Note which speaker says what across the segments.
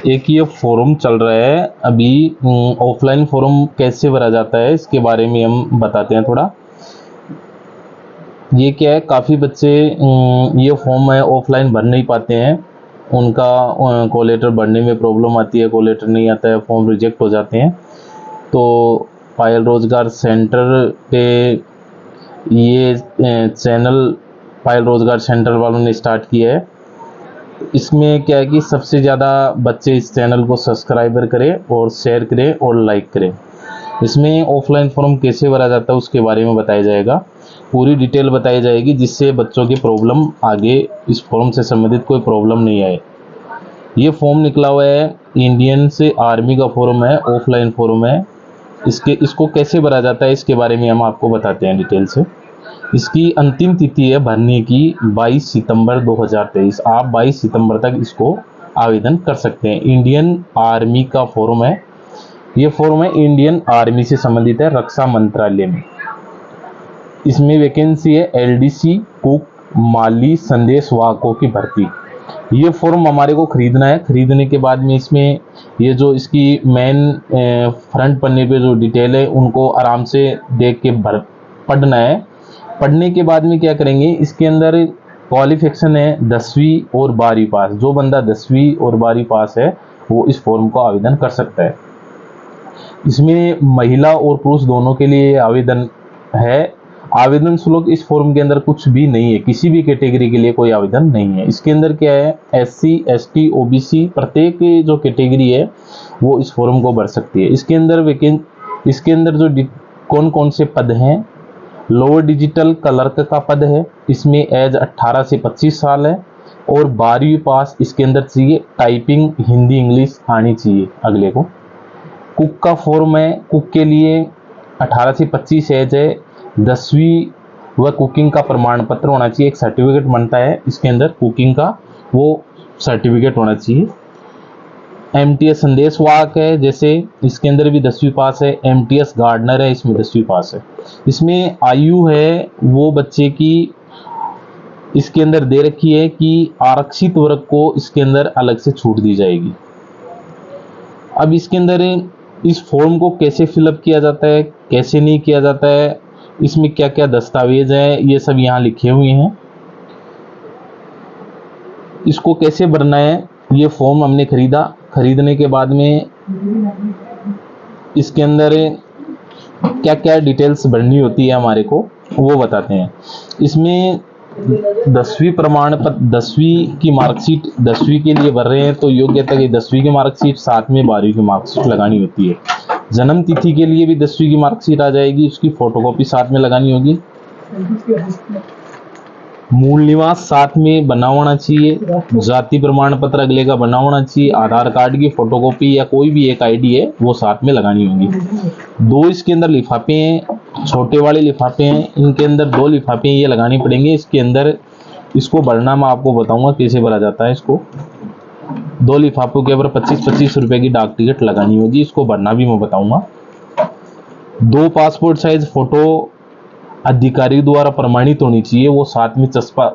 Speaker 1: एक ये फॉर्म चल रहा है अभी, ऑफलाइन फॉर्म कैसे भरा जाता है इसके बारे में हम बताते हैं थोड़ा। ये क्या है, काफ़ी बच्चे ये फॉर्म है ऑफलाइन भर नहीं पाते हैं, उनका कॉल लेटर भरने में प्रॉब्लम आती है, कॉल लेटर नहीं आता है, फॉर्म रिजेक्ट हो जाते हैं। तो पायल रोजगार सेंटर पे ये चैनल पायल रोजगार सेंटर वालों ने स्टार्ट किया है। इसमें क्या है कि सबसे ज़्यादा बच्चे इस चैनल को सब्सक्राइबर करें और शेयर करें और लाइक करें। इसमें ऑफलाइन फॉर्म कैसे भरा जाता है उसके बारे में बताया जाएगा, पूरी डिटेल बताई जाएगी, जिससे बच्चों की प्रॉब्लम आगे इस फॉर्म से संबंधित कोई प्रॉब्लम नहीं आए। ये फॉर्म निकला हुआ है इंडियन से आर्मी का फॉर्म है, ऑफलाइन फॉर्म है। इसको कैसे भरा जाता है इसके बारे में हम आपको बताते हैं डिटेल से। इसकी अंतिम तिथि है भरने की 22 सितंबर 2023। आप 22 सितंबर तक इसको आवेदन कर सकते हैं। इंडियन आर्मी का फॉर्म है, ये फॉर्म है इंडियन आर्मी से संबंधित है, रक्षा मंत्रालय में। इसमें वैकेंसी है एलडीसी, कुक, माली, संदेशवाहकों की भर्ती। ये फॉर्म हमारे को खरीदना है। खरीदने के बाद में इसमें ये जो इसकी मेन फ्रंट पन्ने पे जो डिटेल है उनको आराम से देख के पढ़ना है। पढ़ने के बाद में क्या करेंगे, इसके अंदर क्वालिफिकेशन है 10वीं और 12वीं पास। जो बंदा 10वीं और 12वीं पास है वो इस फॉर्म को आवेदन कर सकता है। इसमें महिला और पुरुष दोनों के लिए आवेदन है। आवेदन शुल्क इस फॉर्म के अंदर कुछ भी नहीं है, किसी भी कैटेगरी के लिए कोई आवेदन नहीं है। इसके अंदर क्या है, एससी, एसटी, ओबीसी प्रत्येक जो कैटेगरी है वो इस फॉर्म को भर सकती है। इसके अंदर जो कौन कौन से पद हैं, लोअर डिजिटल क्लर्क का पद है, इसमें एज 18 से 25 साल है और 12वीं पास इसके अंदर चाहिए। टाइपिंग हिंदी इंग्लिश आनी चाहिए अगले को। कुक का फॉर्म है, कुक के लिए 18 से 25 एज है, 10वीं व कुकिंग का प्रमाण पत्र होना चाहिए। एक सर्टिफिकेट बनता है इसके अंदर कुकिंग का, वो सर्टिफिकेट होना चाहिए। एमटीएस संदेशवाहक है, जैसे इसके अंदर भी 10वीं पास है। एमटीएस गार्डनर है, इसमें 10वीं पास है। इसमें आयु है वो बच्चे की इसके अंदर दे रखी है कि आरक्षित वर्ग को इसके अंदर अलग से छूट दी जाएगी। अब इसके अंदर इस फॉर्म को कैसे फिलअप किया जाता है, कैसे नहीं किया जाता है, इसमें क्या क्या दस्तावेज हैं, ये सब यहाँ लिखे हुए हैं। इसको कैसे भरना है, ये फॉर्म हमने खरीदा। खरीदने के बाद में इसके अंदर क्या क्या डिटेल्स भरनी होती है हमारे को वो बताते हैं। इसमें 10वीं प्रमाण पत्र, 10वीं की मार्कशीट 10वीं के लिए भर रहे हैं तो योग्यता की 10वीं की मार्कशीट, साथ में 12वीं की मार्कशीट लगानी होती है। जन्म तिथि के लिए भी 10वीं की मार्कशीट आ जाएगी, उसकी फोटोकॉपी साथ में लगानी होगी। मूल निवास साथ में बना होना चाहिए। जाति प्रमाण पत्र अगले का बना होना चाहिए। आधार कार्ड की फोटोकॉपी या कोई भी एक आईडी है वो साथ में लगानी होगी। 2 इसके अंदर लिफाफे हैं, छोटे वाले लिफाफे हैं, इनके अंदर 2 लिफाफे ये लगानी पड़ेंगे। इसके अंदर इसको भरना मैं आपको बताऊंगा कैसे भरा जाता है। इसको 2 लिफाफों के ऊपर 25-25 रुपए की डाक टिकट लगानी होगी, इसको भरना भी मैं बताऊंगा। 2 पासपोर्ट साइज फोटो अधिकारी द्वारा प्रमाणित होनी चाहिए, वो साथ में चस्पा।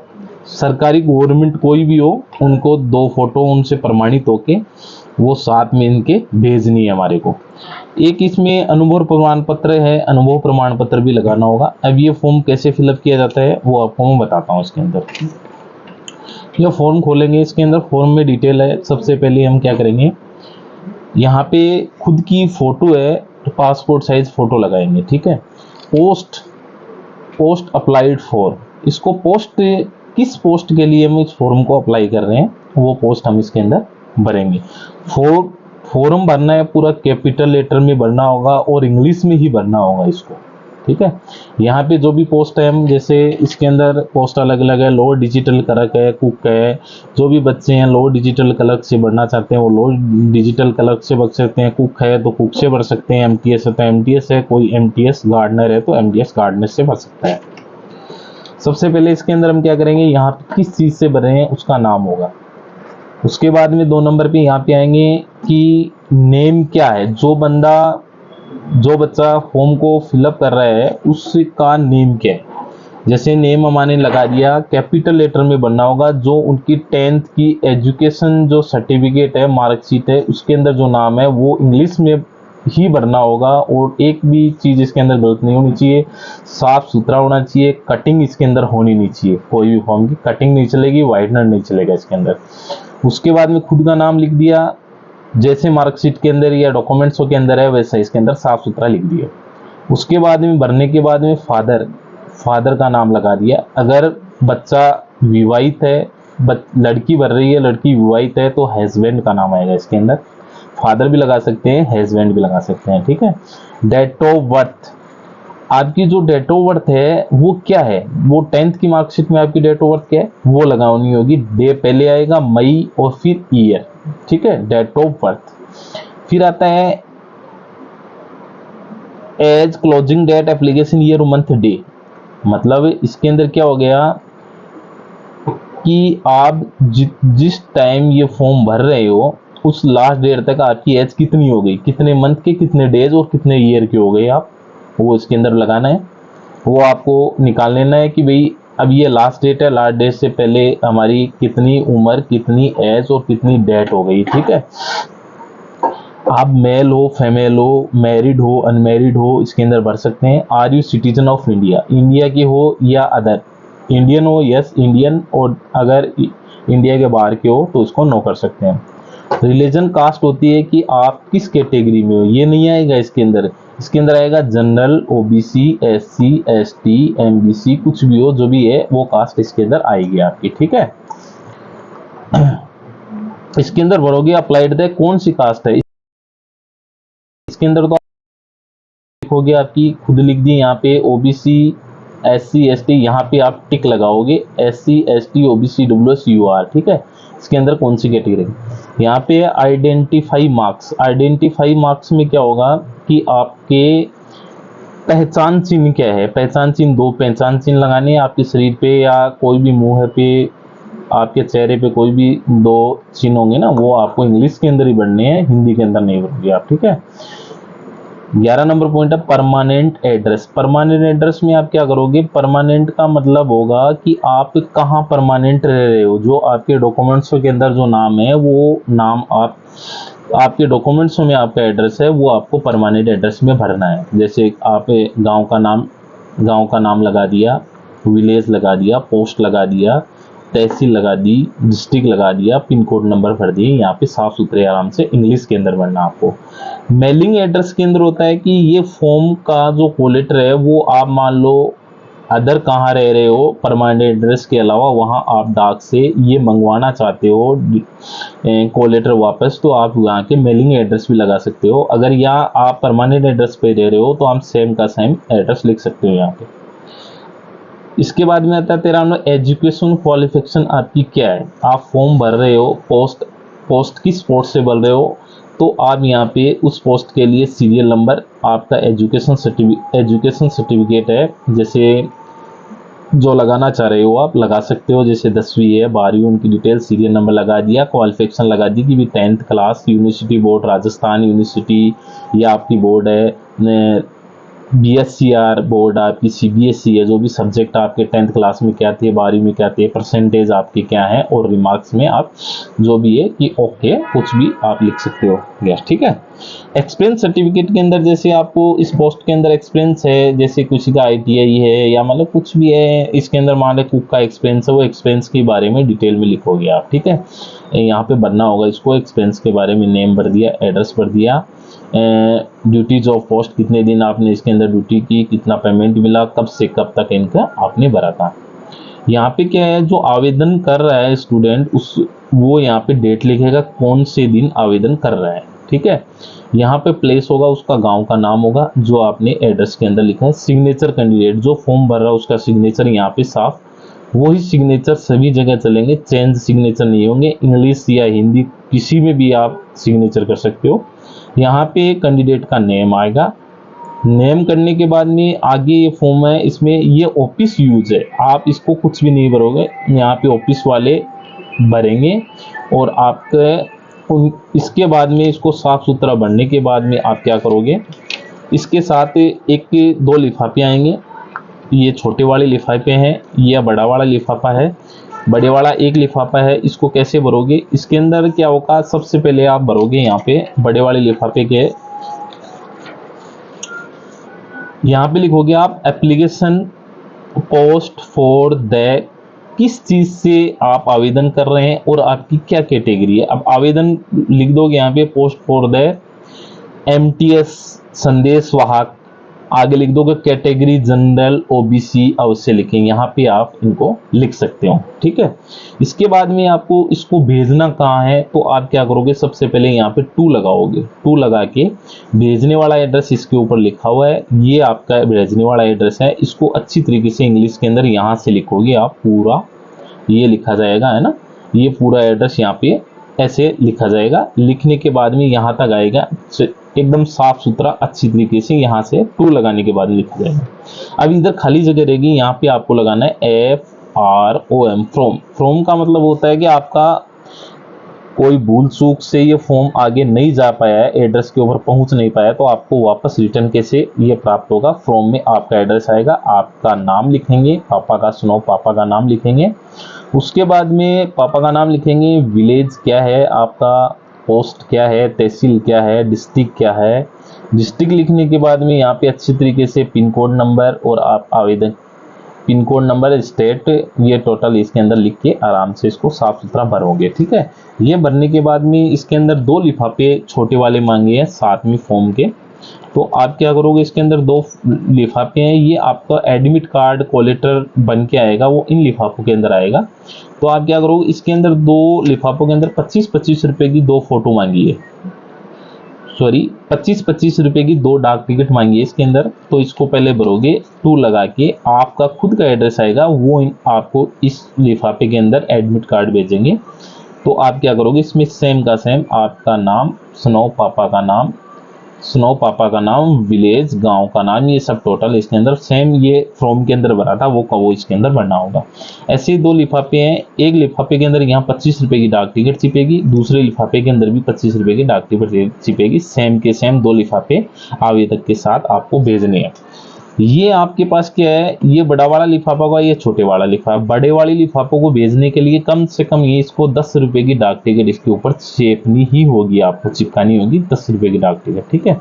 Speaker 1: सरकारी गवर्नमेंट कोई भी हो उनको 2 फोटो उनसे प्रमाणित होके वो साथ में इनके भेजनी है हमारे को। एक इसमें अनुभव प्रमाण पत्र है, अनुभव प्रमाण पत्र भी लगाना होगा। अब ये फॉर्म कैसे फिलअप किया जाता है वो आपको मैं बताता हूँ। इसके अंदर यह फॉर्म खोलेंगे, इसके अंदर फॉर्म में डिटेल है। सबसे पहले हम क्या करेंगे, यहाँ पे खुद की फोटो है, पासपोर्ट साइज फोटो लगाएंगे, ठीक है। पोस्ट अप्लाइड फॉर, इसको पोस्ट, किस पोस्ट के लिए हम इस फॉर्म को अप्लाई कर रहे हैं वो पोस्ट हम इसके अंदर भरेंगे। फॉर्म भरना है पूरा कैपिटल लेटर में भरना होगा और इंग्लिश में ही भरना होगा इसको, ठीक है। यहाँ पे जो भी पोस्ट है, हम जैसे इसके अंदर पोस्ट अलग अलग है। लोअर डिजिटल क्लर्क है, कुक है। जो भी बच्चे हैं लोअर डिजिटल क्लर्क से भरना चाहते हैं वो लोअर डिजिटल क्लर्क से भर सकते हैं। कुक है तो कुक से भर सकते हैं। एमटीएस है तो एमटीएस है, कोई एमटीएस गार्डनर है तो एमटीएस गार्डनर से भर सकता है। सबसे पहले इसके अंदर हम क्या करेंगे, यहाँ पे किस चीज़ से भर रहे हैं उसका नाम होगा। उसके बाद में 2 नंबर पे यहाँ पे आएंगे कि नेम क्या है। जो बच्चा फॉर्म को फिलअप कर रहा है उसका नेम क्या है जैसे नेम हमारे लगा दिया, कैपिटल लेटर में बनना होगा। जो उनकी 10th की एजुकेशन जो सर्टिफिकेट है, मार्कशीट है, उसके अंदर जो नाम है वो इंग्लिश में ही भरना होगा। और एक भी चीज़ इसके अंदर गलत नहीं होनी चाहिए, साफ सुथरा होना चाहिए। कटिंग इसके अंदर होनी नहीं चाहिए, कोई भी फॉर्म की कटिंग नहीं चलेगी, वाइटनर नहीं चलेगा इसके अंदर। उसके बाद में खुद का नाम लिख दिया, जैसे मार्कशीट के अंदर या डॉक्यूमेंट्सों के अंदर है वैसा इसके अंदर साफ सुथरा लिख दिया। उसके बाद में भरने के बाद में फादर का नाम लगा दिया। अगर बच्चा विवाहित है, लड़की भर रही है, लड़की विवाहित है, तो हस्बैंड का नाम आएगा इसके अंदर। फादर भी लगा सकते हैं, हस्बैंड भी लगा सकते हैं, ठीक है। डेट ऑफ बर्थ, आपकी जो डेट ऑफ बर्थ है वो क्या है, वो 10th की मार्कशीट में आपकी डेट ऑफ बर्थ क्या है वो लगानी होगी। डे पहले आएगा, मई, और फिर ईयर, ठीक है, डेट ऑफ बर्थ। फिर आता है age closing date, application year, month, day. मतलब इसके अंदर क्या हो गया कि आप जिस टाइम ये फॉर्म भर रहे हो उस लास्ट डेट तक आपकी एज कितनी हो गई, कितने मंथ के, कितने डेज और कितने ईयर के हो गए आप, वो इसके अंदर लगाना है। वो आपको निकाल लेना है कि भाई अब ये लास्ट डेट है, लास्ट डेट से पहले हमारी कितनी उम्र, कितनी एज और कितनी डेट हो गई, ठीक है। आप मेल हो, फीमेल हो, मैरिड हो, अनमैरिड हो, इसके अंदर भर सकते हैं। Are you citizen of India, India के हो या अदर, इंडियन हो यस इंडियन, और अगर इंडिया के बाहर के हो तो इसको नो कर सकते हैं। रिलीजन कास्ट होती है कि आप किस कैटेगरी में हो, ये नहीं आएगा इसके अंदर। इसके अंदर आएगा general, OBC, SC, ST, MBC, कुछ भी हो, जो भी है वो कास्ट इसके अंदर आएगी आपकी, ठीक है। इसके अंदर भरोगे अप्लाइड द कौन सी कास्ट है, इसके अंदर तो लिखोगे आपकी खुद लिख दी यहाँ पे ओबीसी, एससी, एसटी, यहाँ पे आप टिक लगाओगे SC, ST, OBC, EWS, UR, ठीक है। इसके अंदर कौन सी कैटेगरी। यहाँ पे आइडेंटिफाई मार्क्स, आइडेंटिफाई मार्क्स में क्या होगा कि आपके पहचान चिन्ह क्या है। पहचान चिन्ह, दो पहचान चिन्ह लगाने हैं आपके शरीर पे या कोई भी मुंह पे, आपके चेहरे पे कोई भी दो चिन्ह होंगे ना, वो आपको इंग्लिश के अंदर ही बढ़ने हैं, हिंदी के अंदर नहीं बढ़ोगे आप, ठीक है। 11 नंबर पॉइंट है परमानेंट एड्रेस। परमानेंट एड्रेस में आप क्या करोगे, परमानेंट का मतलब होगा कि आप कहाँ परमानेंट रह रहे हो। जो आपके डॉक्यूमेंट्सों के अंदर जो नाम है वो नाम आपके डॉक्यूमेंट्सों में आपका एड्रेस है वो आपको परमानेंट एड्रेस में भरना है। जैसे आप गांव का नाम लगा दिया, विलेज लगा दिया, पोस्ट लगा दिया, तहसील लगा दी, डिस्ट्रिक्ट लगा दिया, पिन कोड नंबर भर दिए। यहाँ पे साफ सुथरे आराम से इंग्लिश के अंदर भरना आपको। मेलिंग एड्रेस के अंदर होता है कि ये फॉर्म का जो कोलेटर है वो आप मान लो अदर कहाँ रह रहे हो, परमानेंट एड्रेस के अलावा वहाँ आप डाक से ये मंगवाना चाहते हो कोलेटर वापस, तो आप यहाँ के मेलिंग एड्रेस भी लगा सकते हो। अगर यहाँ आप परमानेंट एड्रेस पे रह रहे हो तो आप सेम का सेम एड्रेस लिख सकते हो यहाँ पे। इसके बाद में आता है 13 एजुकेशन क्वालिफिकेशन आपकी क्या है। आप फॉर्म भर रहे हो, पोस्ट किस पोस्ट से भर रहे हो, तो आप यहाँ पे उस पोस्ट के लिए सीरियल नंबर, आपका एजुकेशन सर्टिफिकेट है, जैसे जो लगाना चाह रहे हो आप लगा सकते हो। जैसे 10वीं है, 12वीं, उनकी डिटेल, सीरियल नंबर लगा दिया, क्वालिफिकेशन लगा दी कि भी 10th class, university board Rajasthan university या आपकी बोर्ड है बीएससीआर बोर्ड, आपकी सीबीएसई है, जो भी सब्जेक्ट आपके 10th क्लास में क्या थे, 12वीं में क्या थे, परसेंटेज आपके क्या है, और रिमार्क्स में आप जो भी है कि ओके कुछ भी आप लिख सकते हो यस, ठीक है। एक्सपीरियंस सर्टिफिकेट के अंदर जैसे आपको इस पोस्ट के अंदर एक्सपीरियंस है, जैसे किसी का आईटीआई है या मतलब कुछ भी है, इसके अंदर मान लो कुक का एक्सपीरियंस है, वो एक्सपीरियंस के बारे में डिटेल में लिखोगे आप, ठीक है। यहाँ पे भरना होगा इसको, एक्सपीरियंस के बारे में नेम भर दिया, एड्रेस भर दिया, ड्यूटीज ऑफ पोस्ट, कितने दिन आपने इसके अंदर ड्यूटी की, कितना पेमेंट मिला, कब से कब तक इनका आपने भरा था। यहाँ पे क्या है, जो आवेदन कर रहा है स्टूडेंट वो यहाँ पे डेट लिखेगा कौन से दिन आवेदन कर रहा है, ठीक है। यहाँ पे प्लेस होगा, उसका गांव का नाम होगा जो आपने एड्रेस के अंदर लिखा है। सिग्नेचर कैंडिडेट जो फॉर्म भर रहा है उसका सिग्नेचर यहाँ पे साफ, वही सिग्नेचर सभी जगह चलेंगे, चेंज सिग्नेचर नहीं होंगे। इंग्लिश या हिंदी किसी में भी आप सिग्नेचर कर सकते हो। यहाँ पे कैंडिडेट का नेम आएगा, नेम करने के बाद में आगे ये फॉर्म है, इसमें ये ऑफिस यूज है, आप इसको कुछ भी नहीं भरोगे, यहाँ पे ऑफिस वाले भरेंगे। और आपके इसके बाद में इसको साफ सुथरा भरने के बाद में आप क्या करोगे, इसके साथ एक 2 लिफाफे आएंगे, ये छोटे वाले लिफाफे हैं, ये बड़ा वाला लिफाफा है। बड़े वाला एक लिफाफा है, इसको कैसे भरोगे? इसके अंदर क्या होगा, सबसे पहले आप भरोगे यहाँ पे बड़े वाले लिफाफे के, यहाँ पे लिखोगे आप एप्लीकेशन पोस्ट फॉर द, किस चीज से आप आवेदन कर रहे हैं और आपकी क्या कैटेगरी है। अब आवेदन लिख दोगे यहाँ पे पोस्ट फॉर द MTS संदेश वाहक, आगे लिख दोगे कैटेगरी जनरल OBC, अवश्य लिखेंगे, यहाँ पे आप इनको लिख सकते हो, ठीक है। इसके बाद में आपको इसको भेजना कहाँ है, तो आप क्या करोगे, सबसे पहले यहाँ पे 2 लगाओगे। 2 लगा के भेजने वाला एड्रेस इसके ऊपर लिखा हुआ है, ये आपका भेजने वाला एड्रेस है। इसको अच्छी तरीके से इंग्लिश के अंदर यहाँ से लिखोगे आप, पूरा ये लिखा जाएगा, है ना, ये पूरा एड्रेस यहाँ पे ऐसे लिखा जाएगा। लिखने के बाद में यहाँ तक आएगा, एकदम साफ सुथरा अच्छी तरीके से यहाँ से 2 लगाने के बाद लिखा जाएगा। अब इधर खाली जगह रहेगी, यहाँ पे आपको लगाना है FROM, फ्रॉम का मतलब होता है कि आपका कोई भूल चूक से ये फॉर्म आगे नहीं जा पाया है, एड्रेस के ऊपर पहुंच नहीं पाया, तो आपको वापस रिटर्न कैसे ये प्राप्त होगा। फॉर्म में आपका एड्रेस आएगा, आपका नाम लिखेंगे, पापा का सुनो, पापा का नाम लिखेंगे। उसके बाद में पापा का नाम लिखेंगे, विलेज क्या है आपका, पोस्ट क्या है, तहसील क्या है, डिस्ट्रिक्ट क्या है। डिस्ट्रिक्ट लिखने के बाद में यहाँ पे अच्छी तरीके से पिन कोड नंबर और आप आवेदन पिन कोड नंबर, स्टेट, ये टोटल इसके अंदर लिख के आराम से इसको साफ सुथरा भरोगे, ठीक है। ये भरने के बाद में इसके अंदर 2 लिफाफे छोटे वाले मांगे हैं साथ में फॉर्म के, तो आप क्या करोगे, इसके अंदर 2 लिफाफे हैं, ये आपका एडमिट कार्ड कोलेटर बन के आएगा, वो इन लिफाफों के अंदर आएगा। तो आप क्या करोगे, इसके अंदर 2 लिफाफों के अंदर 25-25 रुपए की 2 फोटो मांगी है, सॉरी 25-25 रुपए की 2 डाक टिकट मांगी है इसके अंदर। तो इसको पहले भरोगे, 2 लगा के आपका खुद का एड्रेस आएगा, वो आपको इस लिफाफे के अंदर एडमिट कार्ड भेजेंगे। तो आप क्या करोगे, इसमें सेम का सेम आपका नाम, स्नो पापा का नाम, स्नो पापा का नाम, विलेज गांव का नाम, ये सब टोटल इसके अंदर सेम ये फॉर्म के अंदर भरा था वो इसके अंदर भरना होगा। ऐसे ही 2 लिफाफे हैं, एक लिफाफे के अंदर यहाँ 25 रुपए की डाक टिकट छिपेगी, दूसरे लिफाफे के अंदर भी 25 रुपए की डाक टिकट छिपेगी। सेम के सेम 2 लिफाफे आवेदक के साथ आपको भेजने हैं। ये आपके पास क्या है, ये बड़ा वाला लिफाफा होगा, ये छोटे वाला लिफाफा। बड़े वाले लिफाफों को भेजने के लिए कम से कम ये इसको 10 रुपए की डाक टिकट इसके ऊपर छेपनी ही होगी, आपको चिपकानी होगी 10 रुपए की डाक टिकट, ठीक है।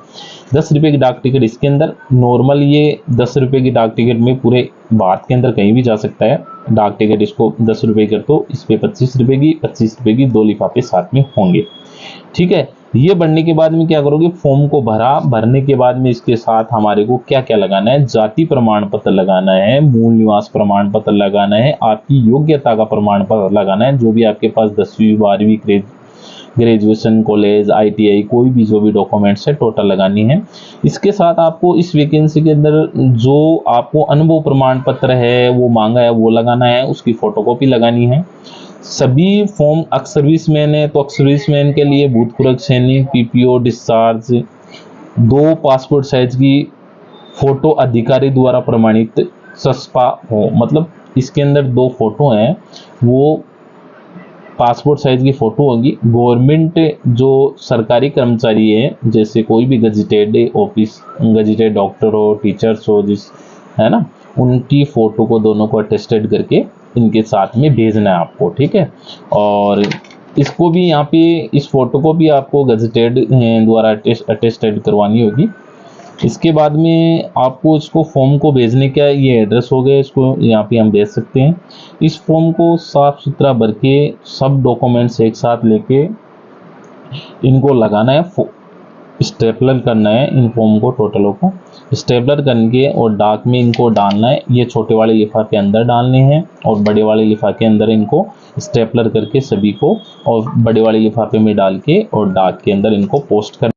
Speaker 1: 10 रुपए की डाक टिकट इसके अंदर नॉर्मल, ये 10 रुपए की डाक टिकट में पूरे भारत के अंदर कहीं भी जा सकता है डाक टिकट। इसको 10 रुपए कर दो, इस पे 25 रुपए की 2 लिफाफे साथ में होंगे, ठीक है। ये भरने के बाद में क्या करोगे, फॉर्म को भरने के बाद में इसके साथ हमारे को क्या क्या लगाना है, जाति प्रमाण पत्र लगाना है, मूल निवास प्रमाण पत्र लगाना है, आपकी योग्यता का प्रमाण पत्र लगाना है, जो भी आपके पास 10वीं 12वीं ग्रेजुएशन, कॉलेज, ITI, कोई भी जो भी डॉक्यूमेंट्स है टोटल लगानी है। इसके साथ आपको इस वैकेंसी के अंदर जो आपको अनुभव प्रमाण पत्र है वो मांगा है वो लगाना है, उसकी फोटोकॉपी लगानी है। सभी फॉर्म एक्स सर्विसमैन है तो एक्स सर्विसमैन के लिए भूतपूर्व सैनिक, PPO, डिस्चार्ज, 2 पासपोर्ट साइज की फोटो अधिकारी द्वारा प्रमाणित सस्पा हो, मतलब इसके अंदर 2 फोटो हैं, वो पासपोर्ट साइज की फोटो होगी। गवर्नमेंट जो सरकारी कर्मचारी है, जैसे कोई भी गजेटेड ऑफिस, गजेटेड डॉक्टर हो, टीचर्स हो, जिस है ना, उनकी फोटो को दोनों को अटेस्टेड करके इनके साथ में भेजना है आपको, ठीक है। और इसको भी यहाँ पे इस फोटो को भी आपको गजेटेड द्वारा अटेस्टेड करवानी होगी। इसके बाद में आपको इसको फॉर्म को भेजने का ये एड्रेस हो गया, इसको यहाँ पे हम भेज सकते हैं। इस फॉर्म को साफ सुथरा भर के सब डॉक्यूमेंट्स एक साथ लेके इनको लगाना है, स्टेपलर करना है, इन फॉर्म को टोटलों को स्टेपलर करके और डाक में इनको डालना है। ये छोटे वाले लिफाफे के अंदर डालने हैं और बड़े वाले लिफाफे के अंदर इनको स्टेपलर करके सभी को और बड़े वाले लिफाफे में डाल के और डाक के अंदर इनको पोस्ट कर